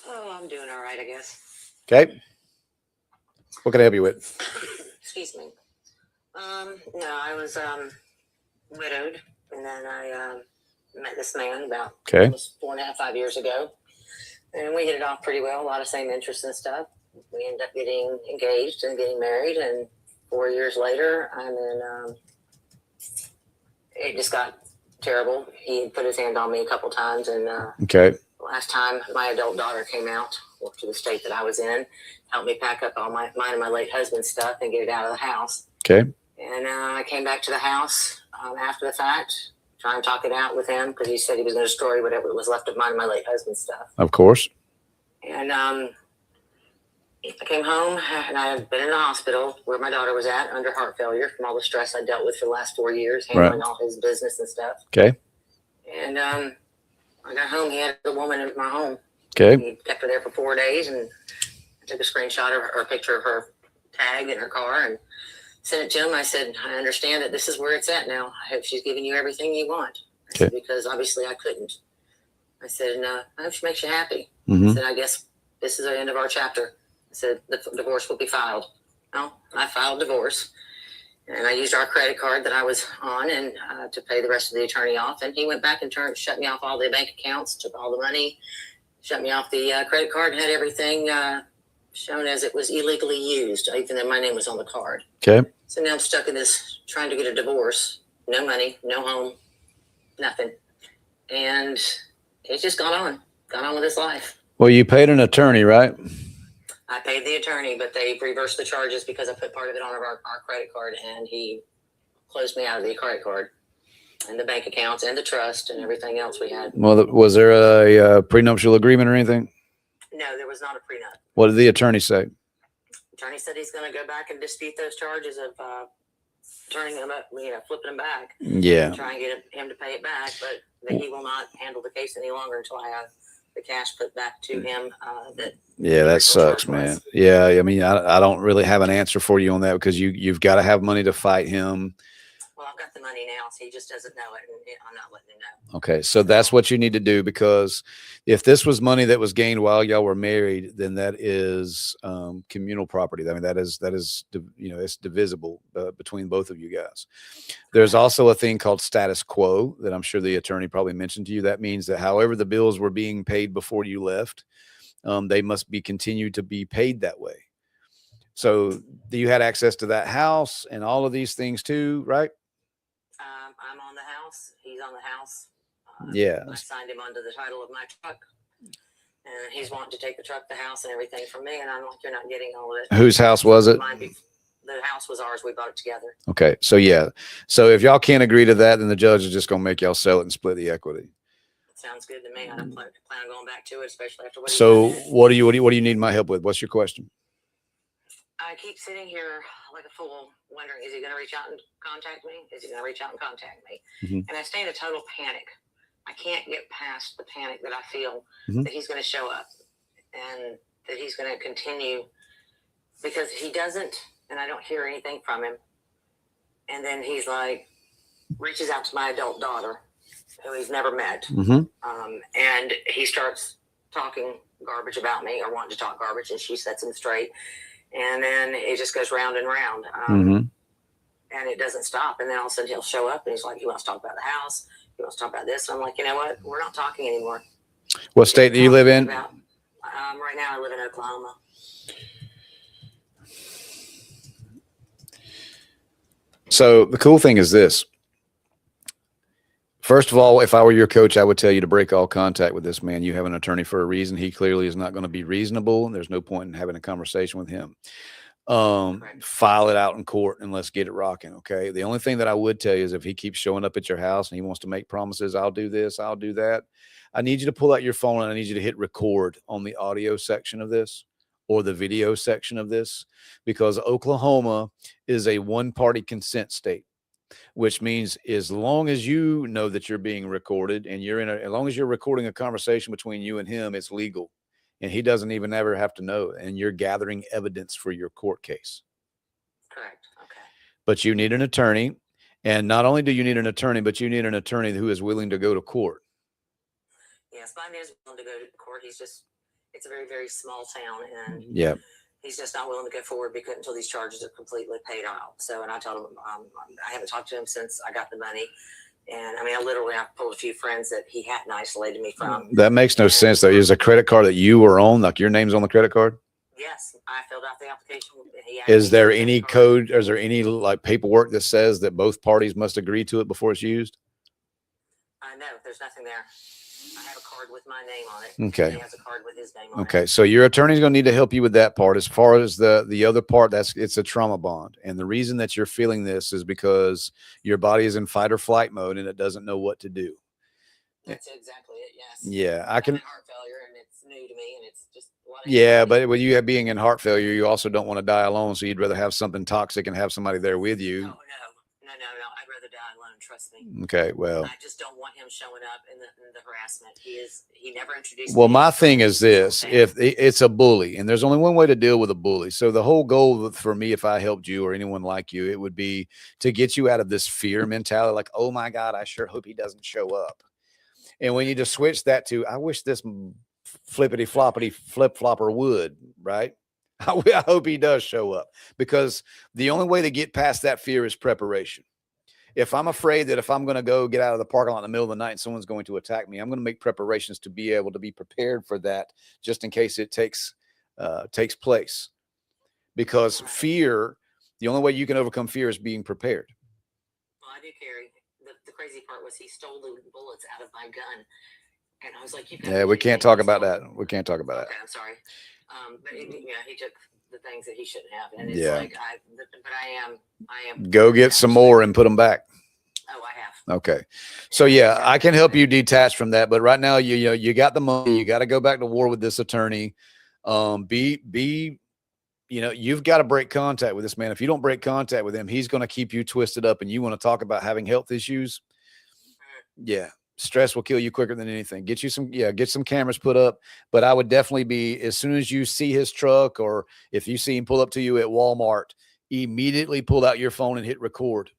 Oh, I'm doing all right, I guess.
Okay. What can I help you with?
Excuse me. No, I was widowed, and then I met this man about almost 4.5, 5 years ago, and we hit it off pretty well. A lot of same interests and stuff. We ended up getting engaged and getting married, and 4 years later, I'm in. It just got terrible. He had put his hand on me a couple times, and last time my adult daughter came out to the state that I was in, helped me pack up all mine and my late husband's stuff and get it out of the house.
Okay.
And I came back to the house after the fact, trying to talk it out with him because he said he was going to destroy whatever was left of mine and my late husband's stuff.
Of course.
And I came home, and I had been in the hospital where my daughter was at under heart failure from all the stress I dealt with for the last 4 years, handling all his business and stuff.
Okay.
And I got home. He had a woman in my home.
Okay.
He kept her there for 4 days, and I took a screenshot of her, or a picture of her tag in her car and sent it to him. I said, I understand that this is where it's at now. I hope she's giving you everything you want. I said, because obviously I couldn't. I said, I hope she makes you happy. I said, I guess this is the end of our chapter. I said, the divorce will be filed. Well, I filed divorce, and I used our credit card that I was on and to pay the rest of the attorney off. And he went back and shut me off all the bank accounts, took all the money, shut me off the credit card, and had everything shown as it was illegally used, even though my name was on the card.
Okay.
So now I'm stuck in this, trying to get a divorce. No money, no home, nothing. And it's just gone on with his life.
Well, you paid an attorney, right?
I paid the attorney, but they reversed the charges because I put part of it on our credit card, and he closed me out of the credit card and the bank accounts and the trust and everything else we had.
Well, was there a prenuptial agreement or anything?
No, there was not a prenup.
What did the attorney say?
The attorney said he's going to go back and dispute those charges of turning them up, flipping them back.
Yeah.
And try and get him to pay it back, but that he will not handle the case any longer until I have the cash put back to him.
That sucks, man. Yeah, I mean, I don't really have an answer for you on that because you've got to have money to fight him.
Well, I've got the money now, so he just doesn't know it, and I'm not letting him know.
Okay, so that's what you need to do, because if this was money that was gained while y'all were married, then that is communal property. I mean, that is it's divisible between both of you guys. There's also a thing called status quo that I'm sure the attorney probably mentioned to you. That means that however the bills were being paid before you left, they must be continued to be paid that way. So you had access to that house and all of these things too, right?
I'm on the house. He's on the house.
Yeah.
I signed him under the title of my truck, and he's wanting to take the truck, the house, and everything from me. And I'm like, you're not getting all of it.
Whose house was it?
The house was ours. We bought it together.
Okay. So yeah. So if y'all can't agree to that, then the judge is just going to make y'all sell it and split the equity.
Sounds good to me. I don't plan on going back to it, especially after what.
So what do you need my help with? What's your question?
I keep sitting here like a fool, wondering, is he going to reach out and contact me? Is he going to reach out and contact me? And I stay in a total panic. I can't get past the panic that I feel that he's going to show up and that he's going to continue, because he doesn't, and I don't hear anything from him. And then he's like, reaches out to my adult daughter, who he's never met. And he starts talking garbage about me, or wanting to talk garbage, and she sets him straight. And then it just goes round and round. And it doesn't stop. And then all of a sudden he'll show up and he's like, he wants to talk about the house. He wants to talk about this. And I'm like, you know what? We're not talking anymore.
What state do you live in?
Right now I live in Oklahoma.
So the cool thing is this. First of all, if I were your coach, I would tell you to break all contact with this man. You have an attorney for a reason. He clearly is not going to be reasonable. There's no point in having a conversation with him. File it out in court and let's get it rocking. Okay. The only thing that I would tell you is if he keeps showing up at your house and he wants to make promises, I'll do this, I'll do that. I need you to pull out your phone and I need you to hit record on the audio section of this or the video section of this, because Oklahoma is a one-party consent state, which means as long as you know that you're being recorded and as long as you're recording a conversation between you and him, it's legal. And he doesn't even ever have to know. And you're gathering evidence for your court case.
Correct. Okay.
But you need an attorney. And not only do you need an attorney, but you need an attorney who is willing to go to court.
Yes, mine is willing to go to court. It's a very, very small town, and
yeah,
he's just not willing to go forward until these charges are completely paid off. So, and I told him I haven't talked to him since I got the money. And I mean, I pulled a few friends that he hadn't isolated me from.
That makes no sense, though. Is a credit card that you were on, like your name's on the credit card?
Yes, I filled out the application.
Is there any code? Is there any like paperwork that says that both parties must agree to it before it's used?
No, there's nothing there. I have a card with my name on it.
Okay.
He has a card with his name on it.
Okay, so your attorney's going to need to help you with that part. As far as the other part, it's a trauma bond, and the reason that you're feeling this is because your body is in fight or flight mode and it doesn't know what to do.
That's exactly it. Yes.
Yeah, I can.
Heart failure, and it's new to me, and it's just a lot of
Yeah, but with you being in heart failure, you also don't want to die alone, so you'd rather have something toxic and have somebody there with you.
Oh, no. I'd rather die alone. Trust me.
Okay, well,
I just don't want him showing up in the harassment. He never introduced
well,
me.
my thing is this: if it's a bully, and there's only one way to deal with a bully. So the whole goal for me, if I helped you or anyone like you, it would be to get you out of this fear mentality, like, oh my God, I sure hope he doesn't show up. And when you just switch that to, I wish this flippity floppity flip flopper would, right? I hope he does show up, because the only way to get past that fear is preparation. If I'm afraid that if I'm going to go get out of the parking lot in the middle of the night and someone's going to attack me, I'm going to make preparations to be able to be prepared for that, just in case it takes place. Because fear, the only way you can overcome fear is being prepared.
Well, I do carry. The crazy part was he stole the bullets out of my gun, and I was like, "You."
Yeah, we can't talk about that. We can't talk about that.
Okay, I'm sorry. But he took the things that he shouldn't have, and it's like I am.
Go get some more and put them back.
Oh, I have.
Okay. So yeah, I can help you detach from that, but right now you got the money. You got to go back to war with this attorney. You've got to break contact with this man. If you don't break contact with him, he's going to keep you twisted up, and you want to talk about having health issues. Yeah. Stress will kill you quicker than anything. Get some cameras put up, but I would definitely be, as soon as you see his truck, or if you see him pull up to you at Walmart, immediately pull out your phone and hit record.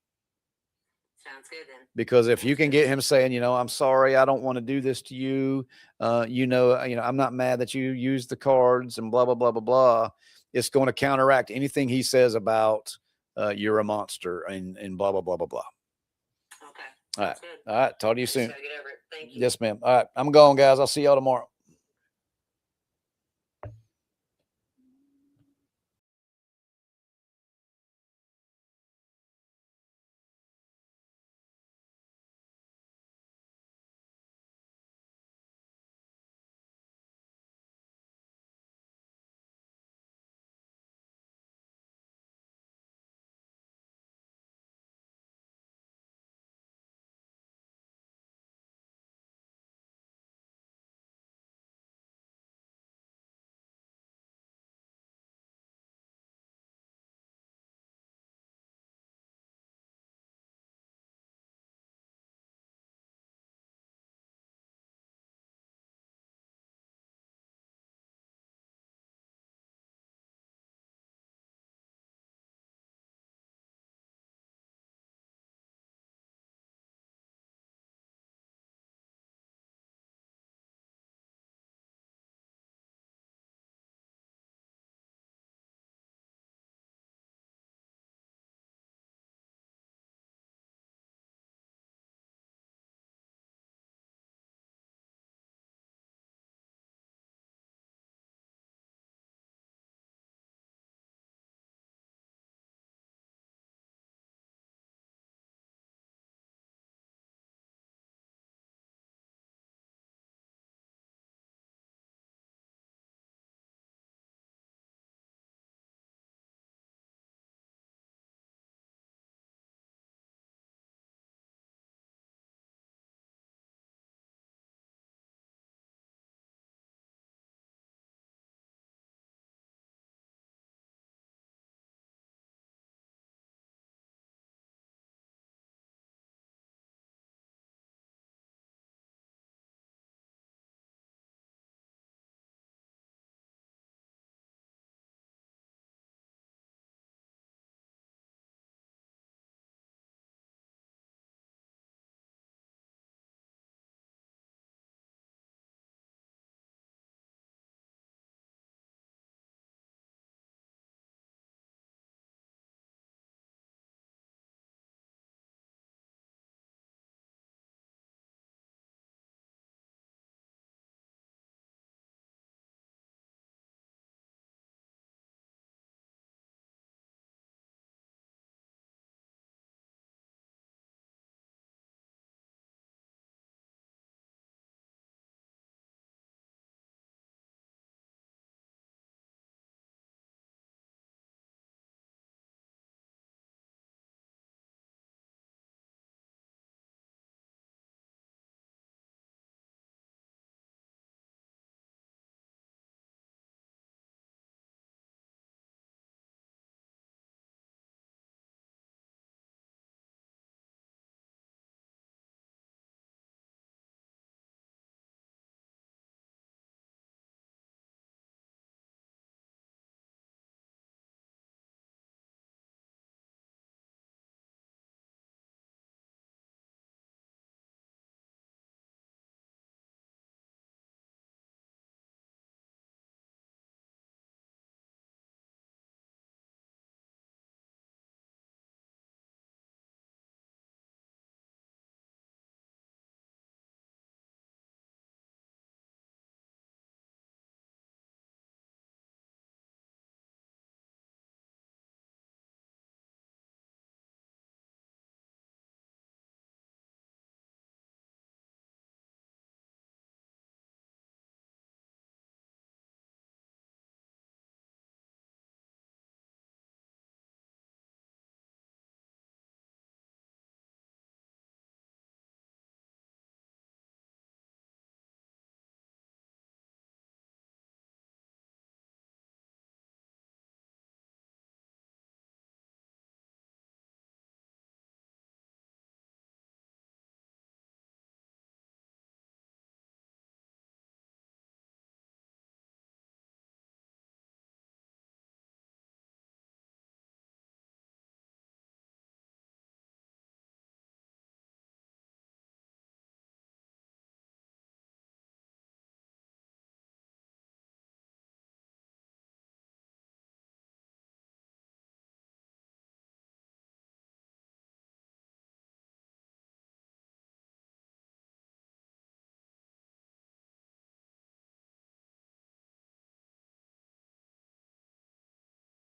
Sounds good then.
Because if you can get him saying, I'm sorry, I don't want to do this to you. I'm not mad that you used the cards and blah, blah, blah, blah, blah. It's going to counteract anything he says about you're a monster and blah, blah, blah, blah, blah.
Okay.
All right.
Good.
All right. Talk to you soon.
Get over it. Thank you.
Yes, ma'am. All right. I'm going, guys. I'll see y'all tomorrow.